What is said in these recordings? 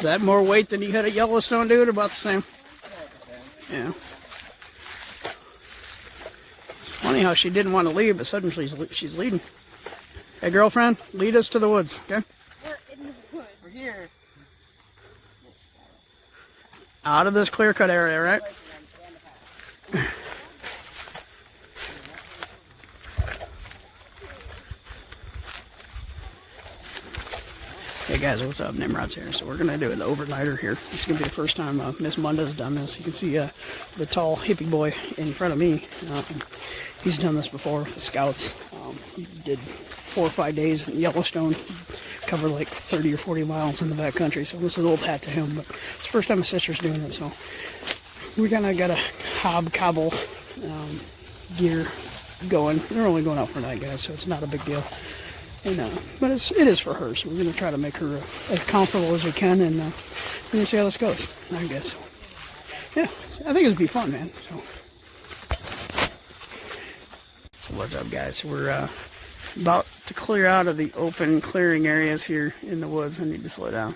Is that more weight than you had at Yellowstone, dude? About the same? Yeah. It's funny how she didn't want to leave, but suddenly she's leading. Hey, girlfriend, lead us to the woods, okay? We're in the woods. We're here. Out of this clear-cut area, right? Hey guys, what's up? Nimrod's here. So we're going to do an overnighter here. This is going to be the first time Miss Munda's done this. You can see the tall hippie boy in front of me. He's done this before with the scouts. He did 4 or 5 days in Yellowstone. Covered like 30 or 40 miles in the backcountry. So this is old hat to him. But it's the first time my sister's doing it. So we kind of got a hobcobble gear going. They're only going out for a night, guys, so it's not a big deal. And, but it is for her, so we're going to try to make her as comfortable as we can, and we're going to see how this goes, I guess. Yeah, I think it'll be fun, man. So what's up, guys? We're about to clear out of the open clearing areas here in the woods. I need to slow down.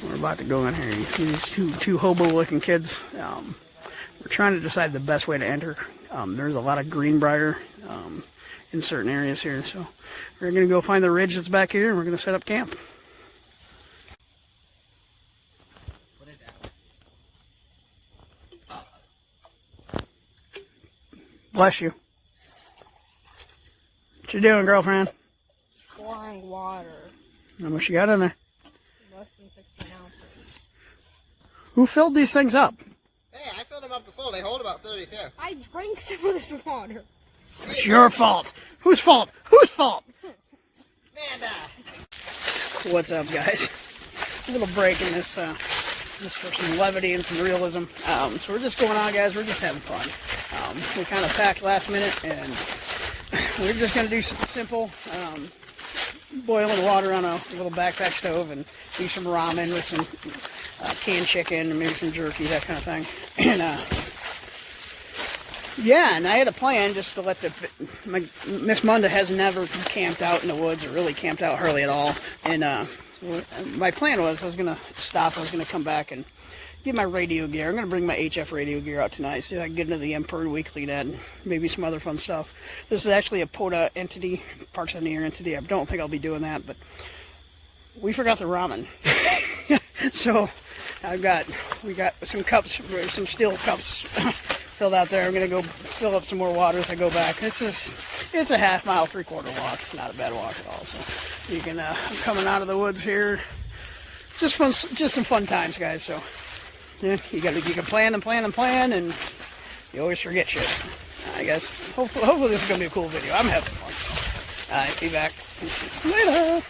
We're about to go in here. You see these two hobo-looking kids. We're trying to decide the best way to enter. There's a lot of greenbrier in certain areas here, so we're going to go find the ridge that's back here, and we're going to set up camp. Put it down. Bless you. What you doing, girlfriend? Pouring water. How much you got in there? Less than 16 ounces. Who filled these things up? Hey, I filled them up before. They hold about 32. I drank some of this water. It's your fault. Whose fault? Whose fault? Amanda! What's up, guys? A little break in this, just for some levity and some realism. So we're just going on, guys. We're just having fun. We kind of packed last minute, and we're just going to do something simple. Boiling water on a little backpack stove and do some ramen with some canned chicken and maybe some jerky, that kind of thing. And, yeah, and I had a plan just to let Miss Munda has never camped out in the woods or really camped out hardly at all. And my plan was I was going to stop. I was going to come back and get my radio gear. I'm going to bring my HF radio gear out tonight, see if I can get into the Emperor Weekly Net and maybe some other fun stuff. This is actually a POTA entity, Parks on the Air entity. I don't think I'll be doing that, but we forgot the ramen. So we got some cups, some steel cups filled out there. I'm going to go fill up some more water as I go back. It's a half-mile, three-quarter walk. It's not a bad walk at all. So you can, I'm coming out of the woods here. Just some fun times, guys. So yeah, you can plan and plan and plan, and you always forget shit. All right, guys. Hopefully this is going to be a cool video. I'm having fun. All right, be back later.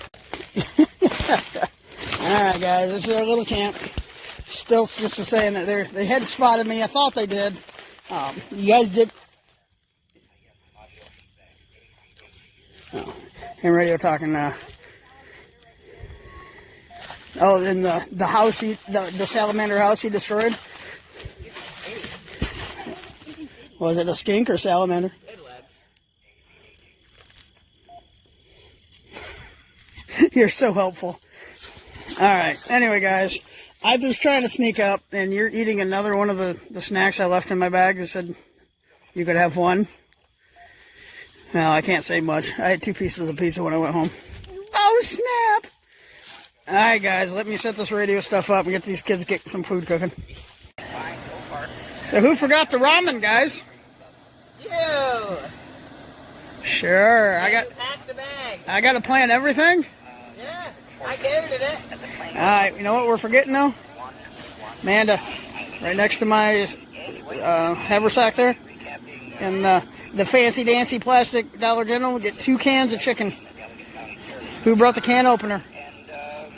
All right, guys. This is our little camp. Still just was saying that they had spotted me. I thought they did. You guys did. Oh, and radio talking. Oh, in the house, the salamander house you destroyed. Was it a skink or salamander? You're so helpful. All right. Anyway, guys. I was trying to sneak up, and you're eating another one of the snacks I left in my bag. They said you could have one. Well, I can't say much. I had 2 pieces of pizza when I went home. Oh, snap! All right, guys, let me set this radio stuff up and get these kids get some food cooking. So who forgot the ramen, guys? You! Sure. Pack the bag. I got to plan everything? Yeah, I carried it. All right, you know what we're forgetting, though? Amanda, right next to my haversack there. And the fancy-dancy plastic Dollar General, we'll get 2 cans of chicken. Who brought the can opener?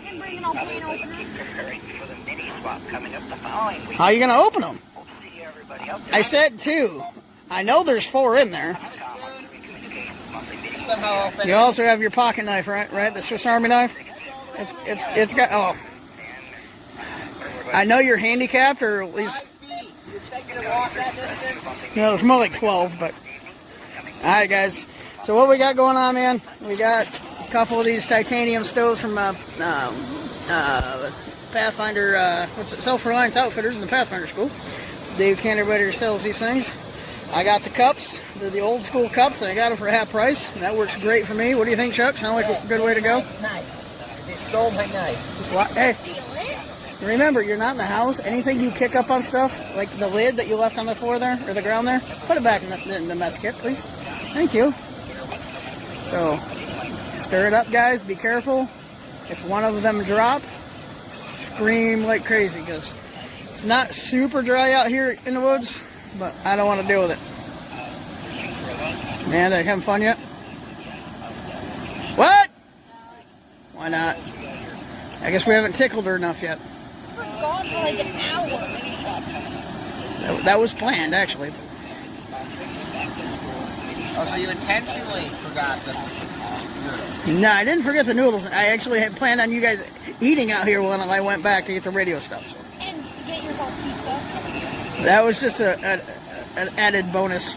I'm bringing all can openers. How are you going to open them? I said 2. I know there's 4 in there. Somehow open You also have your pocket knife, right? The Swiss Army knife? It's got, oh. I know you're handicapped, or at least, 5 feet. You expect me to walk that distance? you know, it's more like 12, but. All right, guys. So what we got going on, man? We got a couple of these titanium stoves from Pathfinder, Self-Reliance Outfitters in the Pathfinder School. Dave Canterbury sells these things. I got the cups. They're the old school cups, and I got them for half price. And that works great for me. What do you think, Chuck? Sound like a good way to go? Knife. They stole my knife. What? Hey, remember, you're not in the house. Anything you kick up on stuff, like the lid that you left on the floor there, or the ground there, put it back in the mess kit, please. Thank you. So, stir it up, guys. Be careful. If one of them drop, scream like crazy, because it's not super dry out here in the woods, but I don't want to deal with it. Man, are you having fun yet? What? Why not? I guess we haven't tickled her enough yet. We're gone for like an hour. That was planned, actually. Oh, so you intentionally forgot the noodles? No, I didn't forget the noodles. I actually had planned on you guys eating out here when I went back to get the radio stuff. So. And get yourself pizza. That was just an added bonus.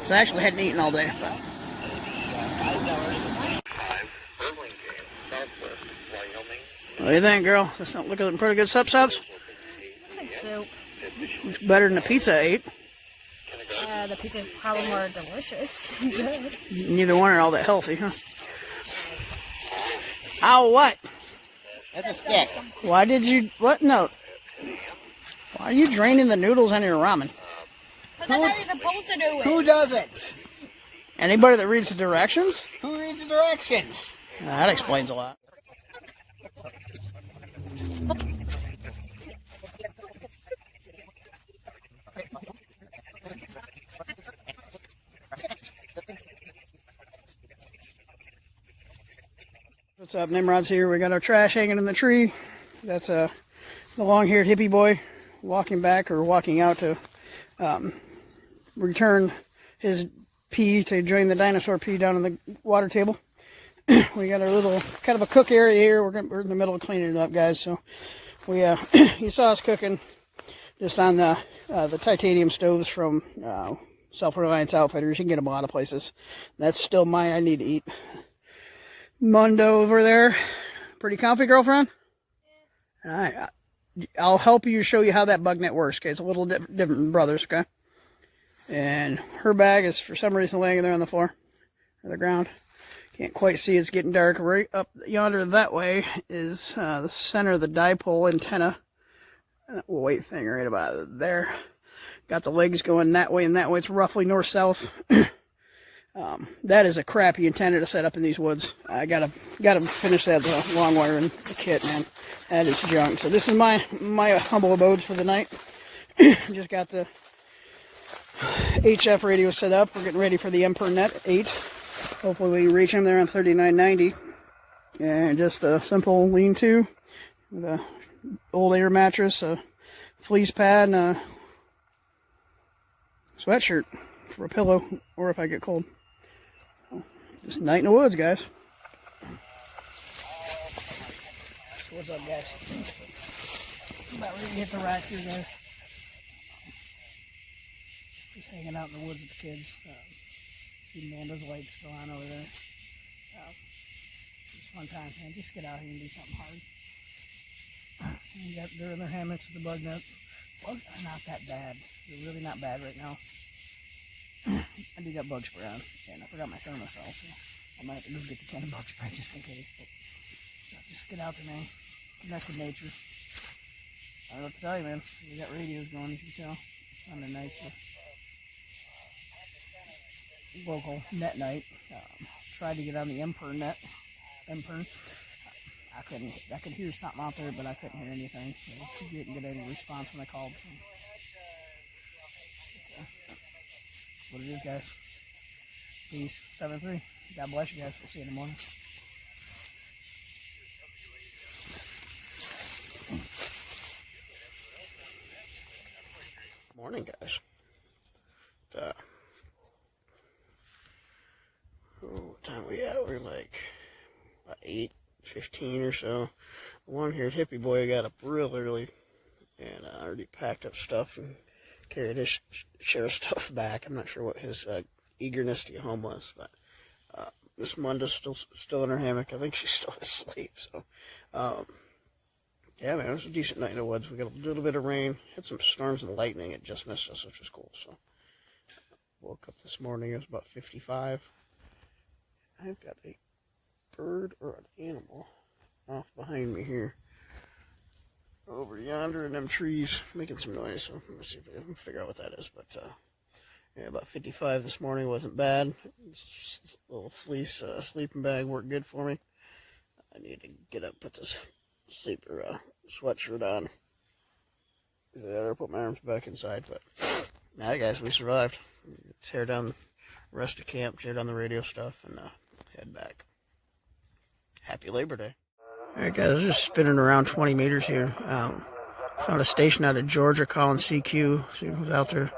So I actually hadn't eaten all day. But. What do you think, girl? Does that look like pretty good subs? Looks like soup. It's better than the pizza I ate. The pizza's probably more delicious. Good. Neither one are all that healthy, huh? Ow, what? That's a stick. Why did you... What? No. Why are you draining the noodles on your ramen? But that's how you're supposed to do it. Who does it? Anybody that reads the directions? Who reads the directions? That explains a lot. What's up, Nimrod's here. We got our trash hanging in the tree. That's the long-haired hippie boy walking back or walking out to return his pee to join the dinosaur pee down in the water table. We got our little kind of a cook area here. We're in the middle of cleaning it up, guys. So we you saw us cooking just on the titanium stoves from Self-Reliance Outfitters. You can get them a lot of places. That's still my I need to eat. Mundo over there. Pretty comfy, girlfriend? All right. I'll help you show you how that bug net works. Okay, it's a little different than Brothers, okay? And her bag is for some reason laying there on the floor or the ground. Can't quite see, it's getting dark. Right up yonder that way is the center of the dipole antenna. That white thing right about there. Got the legs going that way and that way. It's roughly north-south. That is a crappy antenna to set up in these woods. I gotta finish that long wire in the kit, man. That is junk. So this is my humble abode for the night. Just got the HF radio set up. We're getting ready for the EmperNet 8. Hopefully we reach them there on 3990. And just a simple lean-to with a old air mattress, a fleece pad, and a sweatshirt for a pillow, or if I get cold. Just night in the woods, guys. What's up, guys? About ready to hit the rack here, guys. Just hanging out in the woods with the kids. See Amanda's lights still on over there. Just fun time, man. Just get out here and do something hard. They're in their hammocks with the bug net. Bugs are not that bad. They're really not bad right now. I do got bug spray on, and I forgot my thermosol, so I might have to go get the can of bug spray just in case. But just get out there, man. Connect with nature. I don't know what to tell you, man. We got radios going, as you can tell. Sunday night's a local net night. Tried to get on the EmperNet. I could hear something out there, but I couldn't hear anything. So didn't get any response when I called. So. What it is, guys. Peace. 7-3. God bless you guys. We'll see you in the morning. Morning, guys. What time are we at? We're like about 8:15 or so. The one here at Hippie Boy got up real early and already packed up stuff and carried his share of stuff back. I'm not sure what his eagerness to get home was, but Miss Munda's still in her hammock. I think she's still asleep. So Yeah, man, it was a decent night in the woods. We got a little bit of rain, had some storms and lightning. It just missed us, which was cool. So, woke up this morning, it was about 55. I've got a bird or an animal off behind me here, over yonder in them trees, making some noise. So, let's see if I can figure out what that is. But, yeah, about 55 this morning wasn't bad. This little fleece sleeping bag worked good for me. I need to get up, put this sleeper sweatshirt on. I gotta put my arms back inside, but now, guys, we survived. Tear down the rest of camp, tear down the radio stuff, and head back. Happy Labor Day. Alright, guys, I was just spinning around 20 meters here. Found a station out of Georgia calling CQ, see who's out there.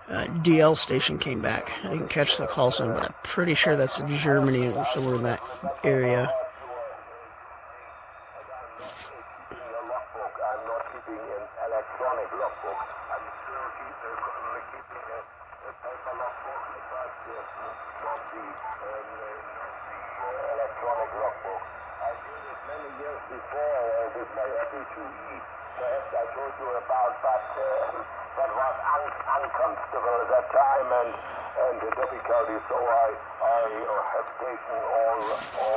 DL station came back. I didn't catch the call sign, but I'm pretty sure that's Germany, so we're in that area. Perhaps I told you about, but that was uncomfortable at that time and difficulty, so I have taken all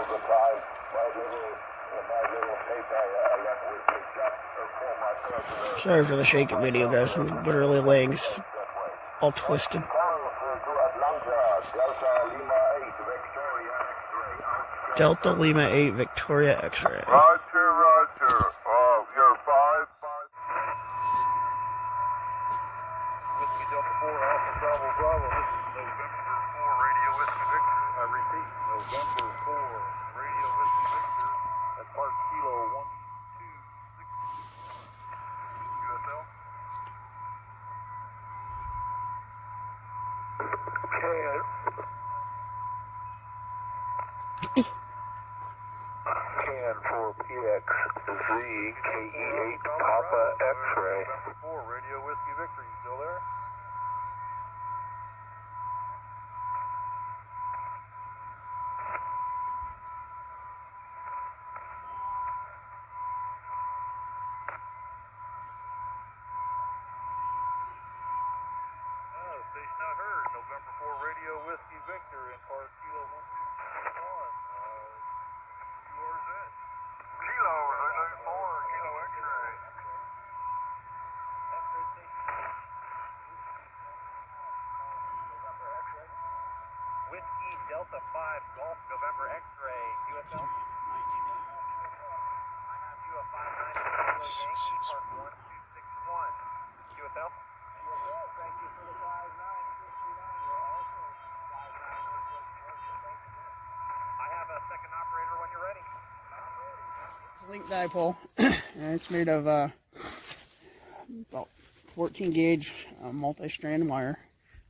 the time my little paper I left with me just for my personal. Sorry for the shaking video, guys. I'm literally laying all twisted. Delta Lima 8 Victoria X-ray. Roger, Roger. You're 5. Whiskey Delta 4, Alpha Bravo Bravo. This is November 4, Radio Whiskey Victor. I repeat, November 4, Radio Whiskey Victor. At Park Kilo 126. USL. Can for PXZ KE8 Papa X-ray. November 4, Radio Whiskey Victor. You still there? Station not heard. November 4, Radio Whiskey Victor in Park Kilo 121. Yours in. Kilo 4, Kilo X-ray. X-ray station. November X-ray. Whiskey Delta 5 Golf November X-ray. USL. I have you a 59 Kilo Yankee Park 1261. USL. Thank you for the 5969. You're also 59. I have a second operator when you're ready. Link dipole, and it's made of about 14 gauge multi-strand wire.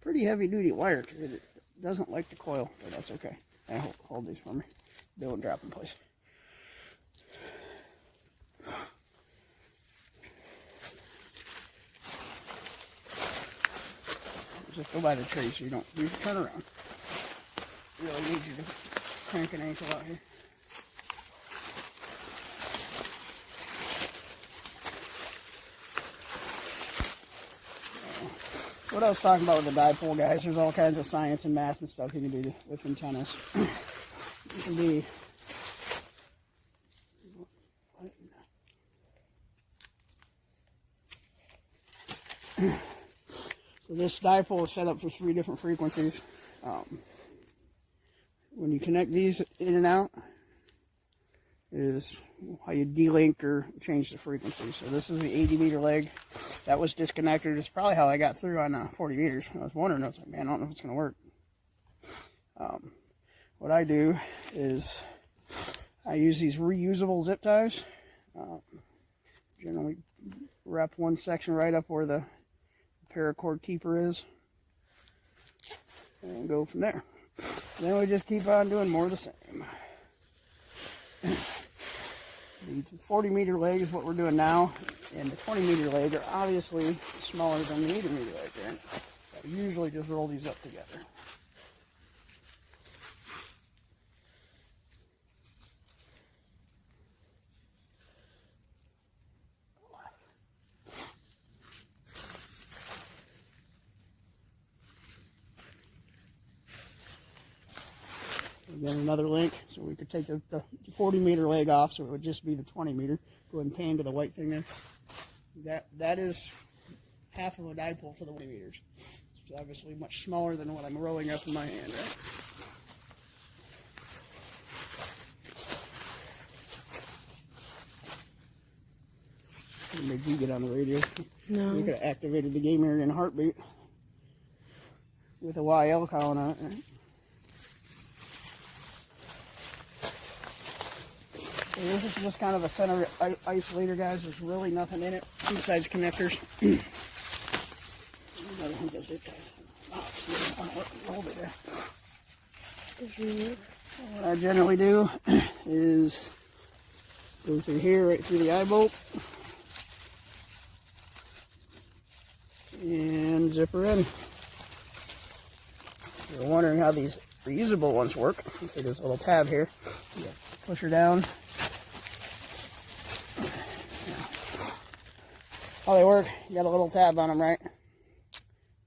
Pretty heavy duty wire because it doesn't like to coil, but that's okay. Hold these for me. They won't drop in place. Just go by the tree so you don't turn around. Really need you to crank an ankle out here. What I was talking about with the dipole, guys, there's all kinds of science and math and stuff you can do with antennas. You can be so this dipole is set up for 3 different frequencies. When you connect these in and out is how you delink or change the frequency. So this is the 80 meter leg. That was disconnected. It's probably how I got through on 40 meters. I was wondering, I was like, man, I don't know if it's going to work. What I do is I use these reusable zip ties. Generally wrap one section right up where the paracord keeper is and go from there. Then we just keep on doing more of the same. The 40 meter leg is what we're doing now, and the 20 meter leg are obviously smaller than the 80 meter leg, right? I usually just roll these up together. And then another link, so we could take the 40 meter leg off, so it would just be the 20 meter. Go ahead and pan to the white thing there. That is half of a dipole for the 20 meters. It's obviously much smaller than what I'm rolling up in my hand, right? Did you get on the radio? No. You could have activated the game area in heartbeat with a YL calling on it, right? So this is just kind of a center isolator, guys. There's really nothing in it besides connectors. I think that's it, guys. Hold it there. What I generally do is go through here, right through the eye bolt, and zip her in. If you're wondering how these reusable ones work, you see this little tab here. You push her down. How they work, you got a little tab on them, right?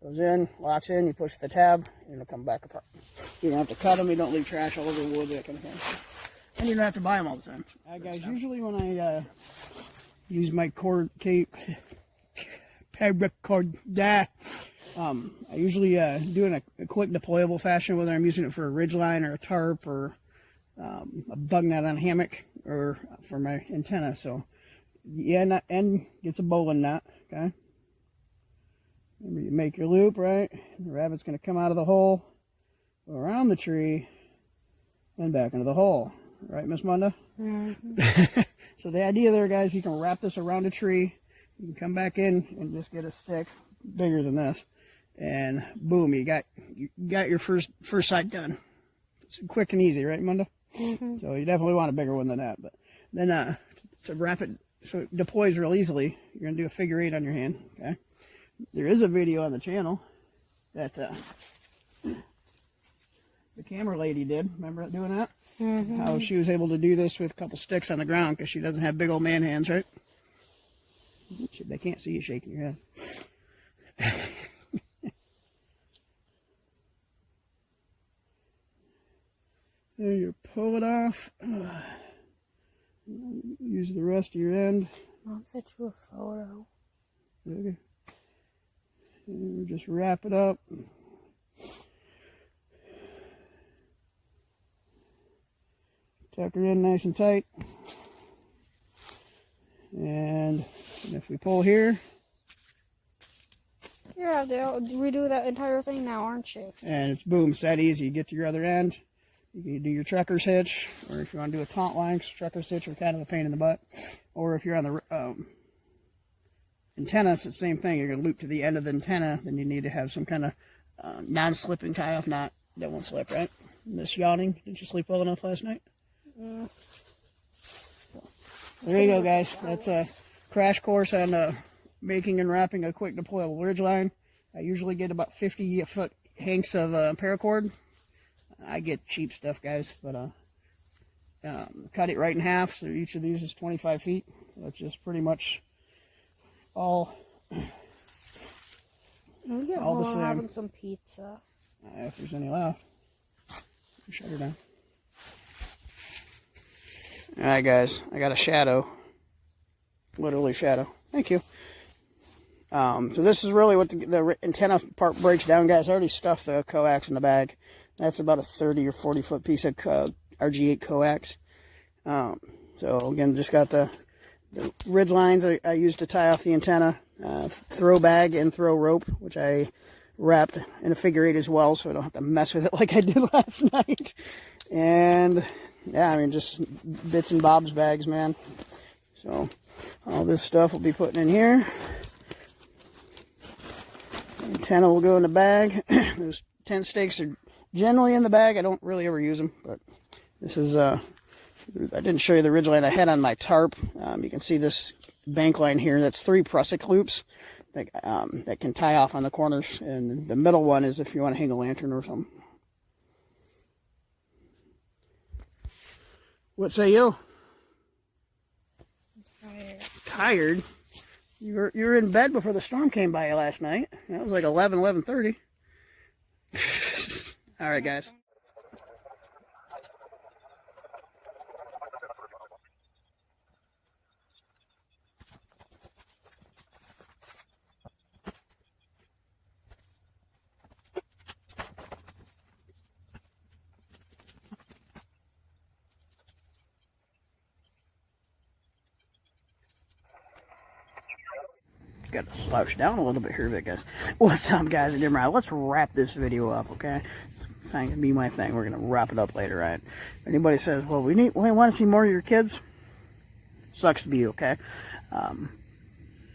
Goes in, locks in, you push the tab, and it'll come back apart. You don't have to cut them, you don't leave trash all over the wood, that kind of thing. And you don't have to buy them all the time. Guys, usually when I use my cord cape, paracord, I usually do it in a quick deployable fashion, whether I'm using it for a ridgeline or a tarp or a bug net on a hammock or for my antenna. So the end gets a bowline knot, okay? Remember, you make your loop, right? The rabbit's going to come out of the hole, go around the tree, and back into the hole. Right, Miss Munda? Mm-hmm. So the idea there, guys, you can wrap this around a tree. You can come back in and just get a stick bigger than this. And boom, you got your first sight done. It's quick and easy, right, Munda? Mm-hmm. So you definitely want a bigger one than that. But then to wrap it so it deploys real easily, you're going to do a figure 8 on your hand, okay? There is a video on the channel that the camera lady did. Remember doing that? Mm-hmm. How she was able to do this with a couple sticks on the ground because she doesn't have big old man hands, right? They can't see you shaking your head. There you pull it off. Use the rest of your end. Mom sent you a photo. Okay. And just wrap it up. Tuck her in nice and tight. And if we pull here. Yeah, they'll redo that entire thing now, aren't you? And it's boom, it's that easy. You get to your other end. You can do your trucker's hitch, or if you want to do a taunt line, because trucker's hitch are kind of a pain in the butt. Or if you're on the antenna, it's the same thing. You're going to loop to the end of the antenna, then you need to have some kind of non-slipping tie-off knot that won't slip, right? Miss Yawning, did you sleep well enough last night? Mm. There you go, guys. That's a crash course on making and wrapping a quick deployable ridgeline. I usually get about 50-foot hanks of paracord. I get cheap stuff, guys, but cut it right in half, so each of these is 25 feet. So that's just pretty much all the same. Having some pizza. If there's any left, shut her down. All right, guys, I got a shadow, literally shadow. Thank you. So this is really what the antenna part breaks down, guys. I already stuffed the coax in the bag. That's about a 30 or 40 foot piece of RG8 coax. So again, just got the ridge lines I used to tie off the antenna, throw bag and throw rope, which I wrapped in a figure 8 as well, so I don't have to mess with it like I did last night. And yeah, I mean, just bits and bobs bags, man. So all this stuff we'll be putting in here. The antenna will go in the bag. Those tent stakes are generally in the bag. I don't really ever use them, but this is I didn't show you the ridge line I had on my tarp. You can see this bank line here. That's 3 prusik loops that can tie off on the corners, and the middle one is if you want to hang a lantern or something. What say you? Tired? You were in bed before the storm came by you last night. That was like 11:30. All right, guys. got to slouch down a little bit here, guys. What's up, guys? Nimrod. Let's wrap this video up, okay? It's not gonna be my thing. We're gonna wrap it up later, right? If anybody says, well, we want to see more of your kids, sucks to be you, okay?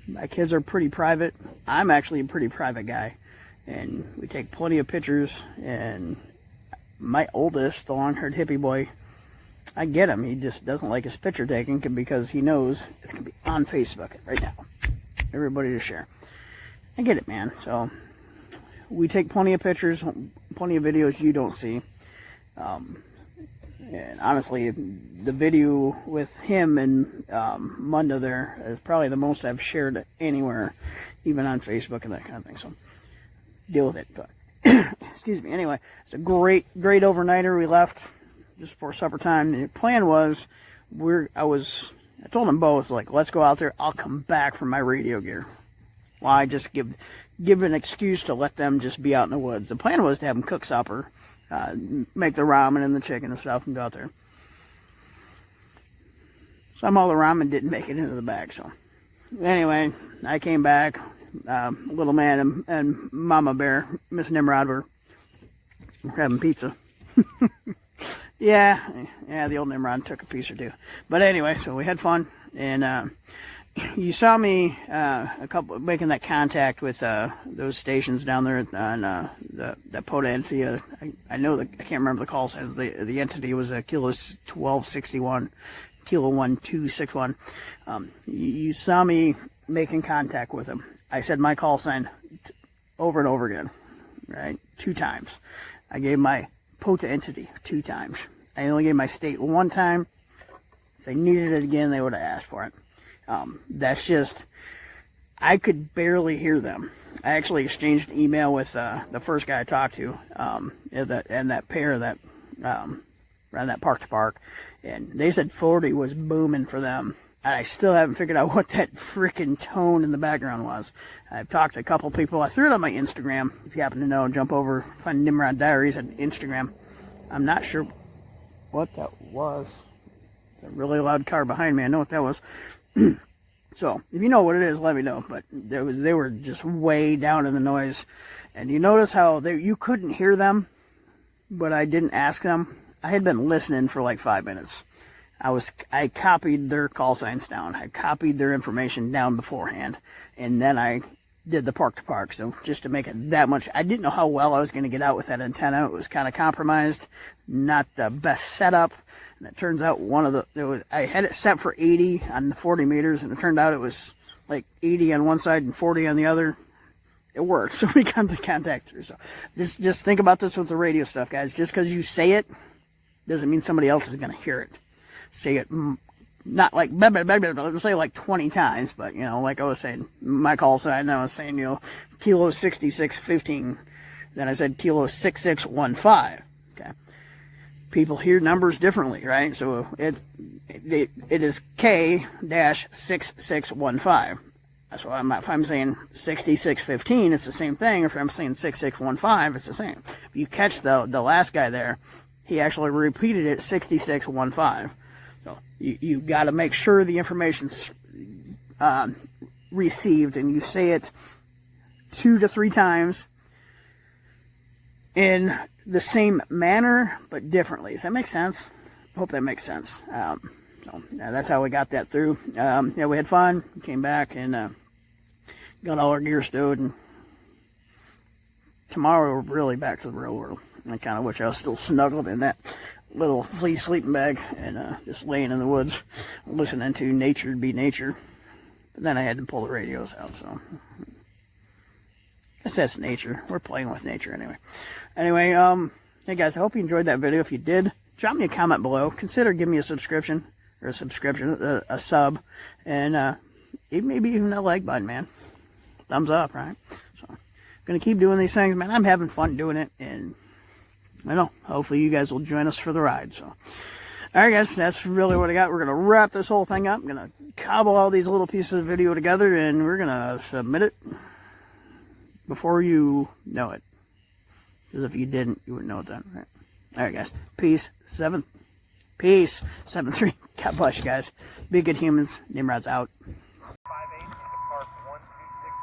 My kids are pretty private. I'm actually a pretty private guy, and we take plenty of pictures. And my oldest, the long-haired hippie boy, I get him. He just doesn't like his picture taken because he knows it's going to be on Facebook right now. Everybody to share. I get it, man. So we take plenty of pictures, plenty of videos you don't see. And honestly, the video with him and Munda there is probably the most I've shared anywhere, even on Facebook and that kind of thing. So deal with it. But excuse me. Anyway, it's a great overnighter. We left just before supper time. The plan was, I told them both, like, let's go out there. I'll come back for my radio gear. Well, I just give an excuse to let them just be out in the woods. The plan was to have them cook supper, make the ramen and the chicken and stuff, and go out there. Somehow the ramen didn't make it into the bag. So anyway, I came back. Little man and Mama Bear, Miss Nimrod, were having pizza. Yeah, the old Nimrod took a piece or two. But anyway, so we had fun, and you saw me making that contact with those stations down there on that POTA entity. I know I can't remember the call signs. The entity was a Kilo 1261, Kilo 1261. You saw me making contact with him. I said my call sign over and over again, right? 2 times. I gave my POTA entity 2 times. I only gave my state 1 time. If they needed it again, they would have asked for it. That's just, I could barely hear them. I actually exchanged an email with the first guy I talked to, and that pair that ran that park to park, and they said 40 was booming for them. And I still haven't figured out what that freaking tone in the background was. I've talked to a couple people. I threw it on my Instagram. If you happen to know, jump over, find Nimrod Diaries on Instagram. I'm not sure what that was. A really loud car behind me. I know what that was. So, if you know what it is, let me know. But they were just way down in the noise. And you notice how you couldn't hear them, but I didn't ask them. I had been listening for like 5 minutes. I copied their call signs down. I copied their information down beforehand. And then I did the park to park. So just to make it that much, I didn't know how well I was going to get out with that antenna. It was kind of compromised. Not the best setup. And it turns out I had it set for 80 on the 40 meters. And it turned out it was like 80 on one side and 40 on the other. It worked. So we got the contact through. So just think about this with the radio stuff, guys. Just because you say it doesn't mean somebody else is going to hear it. Say it, not like, blah, blah, blah, blah, blah, say it like 20 times, but, like I was saying, my call sign, I was saying, Kilo 6615, then I said Kilo 6615, okay? People hear numbers differently, right? So it is K-6615. So if I'm saying 6615, it's the same thing. If I'm saying 6615, it's the same. If you catch the last guy there, he actually repeated it 6615. So you got to make sure the information's received, and you say it 2 to 3 times in the same manner but differently. Does that make sense? I hope that makes sense. So that's how we got that through. We had fun. Came back and got all our gear stowed, and tomorrow we're really back to the real world. I kind of wish I was still snuggled in that little fleece sleeping bag and just laying in the woods listening to nature be nature. But then I had to pull the radios out, so I guess that's nature. We're playing with nature anyway. Hey guys, I hope you enjoyed that video. If you did, drop me a comment below. Consider giving me a subscription, a sub, and maybe even a like button, man. Thumbs up, right? So I'm gonna keep doing these things, man. I'm having fun doing it, and I know, hopefully you guys will join us for the ride. So, alright guys, that's really what I got. We're going to wrap this whole thing up. I'm going to cobble all these little pieces of video together, and we're going to submit it before you know it. Because if you didn't, you wouldn't know it then, right? Alright guys, peace. 7-3. God bless you guys. Be good humans. Nimrod's out. 5-8 into park 126.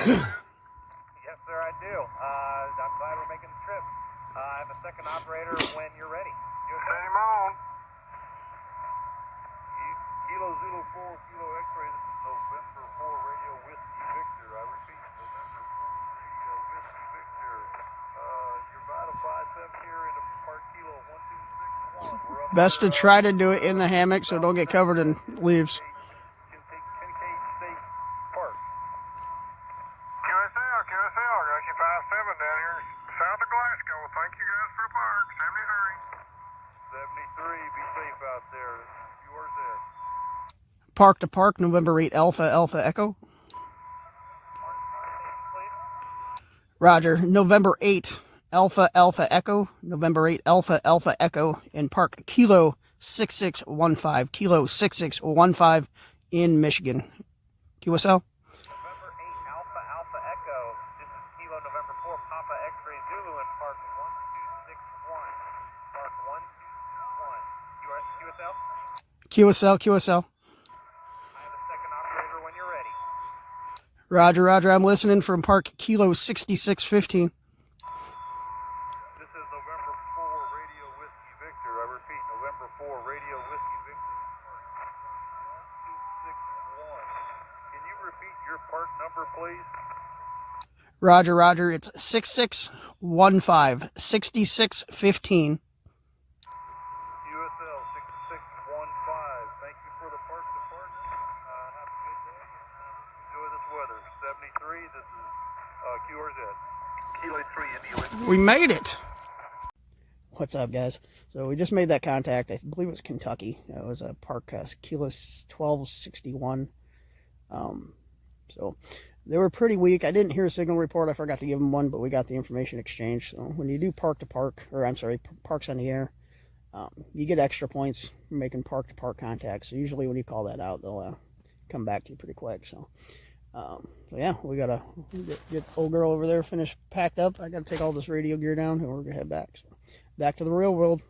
Yes, sir, I do. I'm glad we're making the trip. I have a second operator when you're ready. Same on. Kilo Zulu 4, Kilo X-ray. This is November 4 Radio Whiskey Victor. I repeat, November 4 Radio Whiskey Victor. You're about a 5-7 here in the Park Kilo 1261. We're up Best to try to do it in the hammock so don't get covered in leaves. Kincaid State Park. QSL, got you 5-7 down here south of Glasgow. Thank you guys for the park. 73. 73, be safe out there. Yours is. Park to Park, November 8, Alpha Echo. Roger, November 8, Alpha Echo, November 8, Alpha Echo, in Park Kilo 6615, Kilo 6615 in Michigan. QSL? November 8, Alpha Echo. This is Kilo November 4, Papa X-ray Zulu in Park 1261. Park 121. QSL? QSL. I have a second operator when you're ready. Roger, I'm listening from Park Kilo 6615. This is November 4 Radio Whiskey Victor. I repeat, November 4 Radio Whiskey Victor. Park 1261. Can you repeat your part number, please? Roger, it's 6615, 6615. QSL 6615. Thank you for the park to park. Have a good day and enjoy this weather. 73, this is QRZ. Kilo 3 India. We made it. What's up, guys? So we just made that contact. I believe it was Kentucky. It was a Park Kilo 1261. So they were pretty weak. I didn't hear a signal report. I forgot to give them one, but we got the information exchange. So when you do park to park, or I'm sorry, parks on the air, you get extra points for making park to park contacts. So usually when you call that out, they'll come back to you pretty quick. So yeah, we gotta get old girl over there finished packed up. I gotta take all this radio gear down, and we're gonna head back. So back to the real world.